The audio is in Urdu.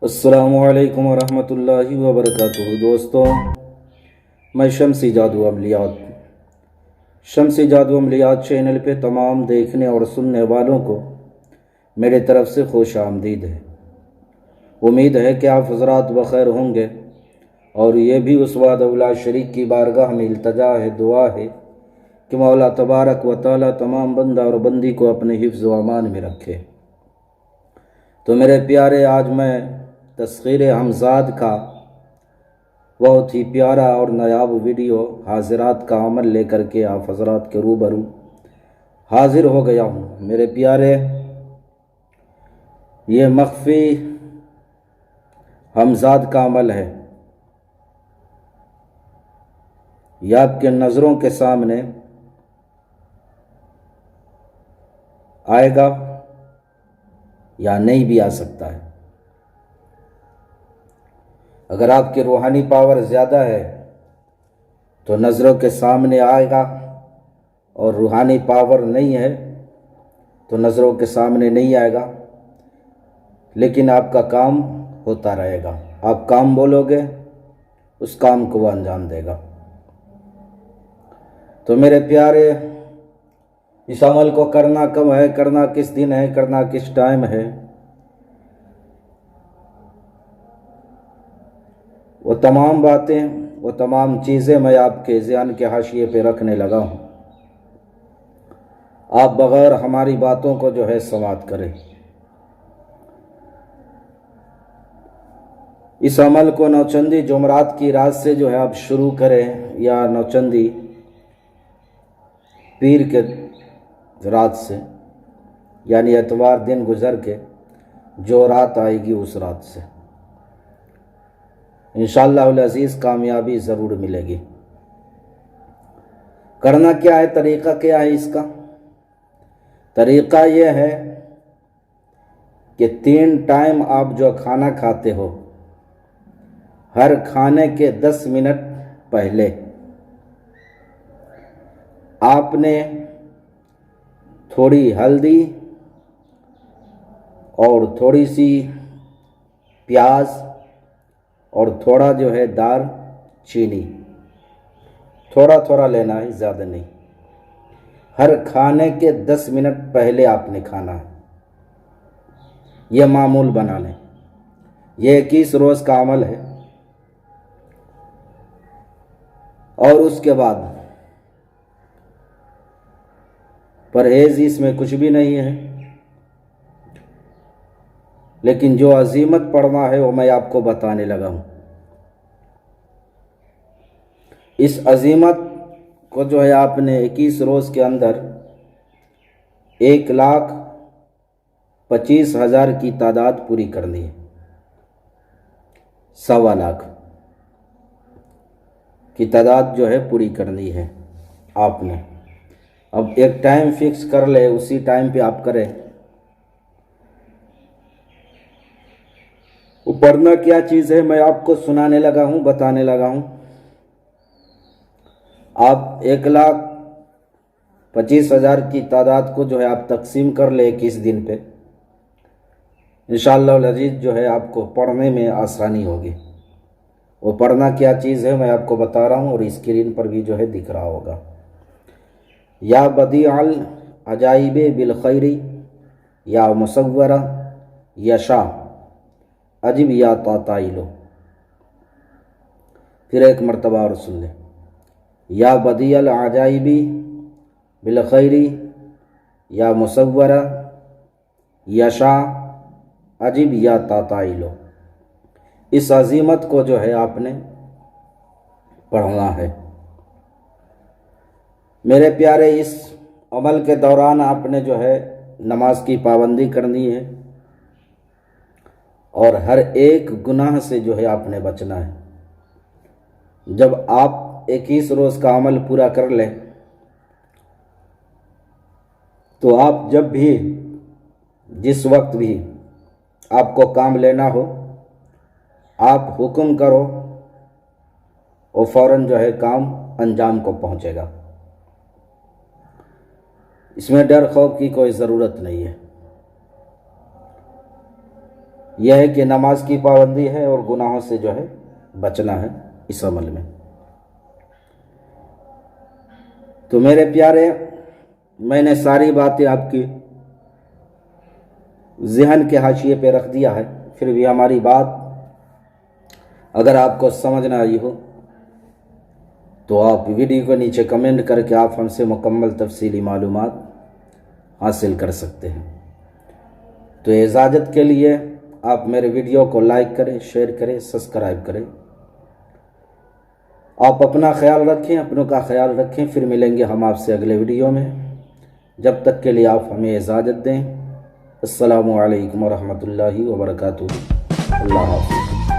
السلام علیکم ورحمۃ اللہ وبرکاتہ دوستوں، میں شمسی جادو عملیات چینل پہ تمام دیکھنے اور سننے والوں کو میرے طرف سے خوش آمدید ہے۔ امید ہے کہ آپ حضرات بخیر ہوں گے، اور یہ بھی اس وحدہ لا شریک کی بارگاہ میں التجا ہے، دعا ہے کہ مولا تبارک و تعالی تمام بندہ اور بندی کو اپنے حفظ و امان میں رکھے۔ تو میرے پیارے، آج میں تسخیر حمزاد کا بہت ہی پیارا اور نایاب ویڈیو حاضرات کا عمل لے کر کے آپ حضرات کے روبرو حاضر ہو گیا ہوں۔ میرے پیارے، یہ مخفی حمزاد کا عمل ہے، یہ آپ کے نظروں کے سامنے آئے گا یا نہیں بھی آ سکتا ہے۔ اگر آپ کی روحانی پاور زیادہ ہے تو نظروں کے سامنے آئے گا، اور روحانی پاور نہیں ہے تو نظروں کے سامنے نہیں آئے گا، لیکن آپ کا کام ہوتا رہے گا۔ آپ کام بولو گے، اس کام کو وہ انجام دے گا۔ تو میرے پیارے، اس عمل کو کرنا کب ہے، کرنا کس دن ہے، کرنا کس ٹائم ہے، وہ تمام باتیں، وہ تمام چیزیں میں آپ کے ذہن کے حاشیے پہ رکھنے لگا ہوں۔ آپ بغیر ہماری باتوں کو جو ہے سماعت کریں۔ اس عمل کو نوچندی جمعرات کی رات سے جو ہے آپ شروع کریں، یا نوچندی پیر کے رات سے، یعنی اتوار دن گزر کے جو رات آئے گی اس رات سے انشاءاللہ العزیز کامیابی ضرور ملے گی۔ کرنا کیا ہے، طریقہ کیا ہے اس کا؟ طریقہ یہ ہے کہ 3 ٹائم آپ جو کھانا کھاتے ہو، ہر کھانے کے 10 منٹ پہلے آپ نے تھوڑی ہلدی اور تھوڑی سی پیاز اور تھوڑا جو ہے دار چینی، تھوڑا تھوڑا لینا ہے، زیادہ نہیں۔ ہر کھانے کے 10 منٹ پہلے آپ نے کھانا ہے۔ یہ معمول بنا لیں۔ یہ 21 روز کا عمل ہے، اور اس کے بعد پرہیز اس میں کچھ بھی نہیں ہے، لیکن جو عزیمت پڑھنا ہے وہ میں آپ کو بتانے لگا ہوں۔ اس عزیمت کو جو ہے آپ نے 21 روز کے اندر 1,25,000 کی تعداد پوری کرنی ہے۔ 1.25 لاکھ کی تعداد جو ہے پوری کرنی ہے آپ نے۔ اب ایک ٹائم فکس کر لے، اسی ٹائم پہ آپ کریں۔ وہ پڑھنا کیا چیز ہے میں آپ کو سنانے لگا ہوں، بتانے لگا ہوں۔ آپ 1,25,000 کی تعداد کو جو ہے آپ تقسیم کر لے 21 دن پہ، انشاءاللہ العزیز جو ہے آپ کو پڑھنے میں آسانی ہوگی۔ وہ پڑھنا کیا چیز ہے میں آپ کو بتا رہا ہوں، اور اسکرین پر بھی جو ہے دکھ رہا ہوگا۔ یا بدیع العجائب بالخیر، یا مصورہ، یشا عجب یا تعطیلو۔ پھر ایک مرتبہ اور سن لیں۔ یا بدیع العجائب بالخیر، یا مصورہ، یشا عجب یا تعطیلو۔ اس عزیمت کو جو ہے آپ نے پڑھنا ہے۔ میرے پیارے، اس عمل کے دوران آپ نے جو ہے نماز کی پابندی کرنی ہے، اور ہر ایک گناہ سے جو ہے آپ نے بچنا ہے۔ جب آپ 21 روز کا عمل پورا کر لیں تو آپ جب بھی، جس وقت بھی آپ کو کام لینا ہو، آپ حکم کرو، اور فوراً جو ہے کام انجام کو پہنچے گا۔ اس میں ڈر خوف کی کوئی ضرورت نہیں ہے۔ یہ ہے کہ نماز کی پابندی ہے اور گناہوں سے جو ہے بچنا ہے اس عمل میں۔ تو میرے پیارے، میں نے ساری باتیں آپ کی ذہن کے حاشیے پہ رکھ دیا ہے، پھر بھی ہماری بات اگر آپ کو سمجھ نہ آئی ہو تو آپ ویڈیو کو نیچے کمنٹ کر کے آپ ہم سے مکمل تفصیلی معلومات حاصل کر سکتے ہیں۔ تو اجازت کے لیے آپ میرے ویڈیو کو لائک کریں، شیئر کریں، سبسکرائب کریں۔ آپ اپنا خیال رکھیں، اپنوں کا خیال رکھیں، پھر ملیں گے ہم آپ سے اگلے ویڈیو میں۔ جب تک کے لیے آپ ہمیں اجازت دیں۔ السلام علیکم ورحمۃ اللہ وبرکاتہ۔ اللہ حافظ۔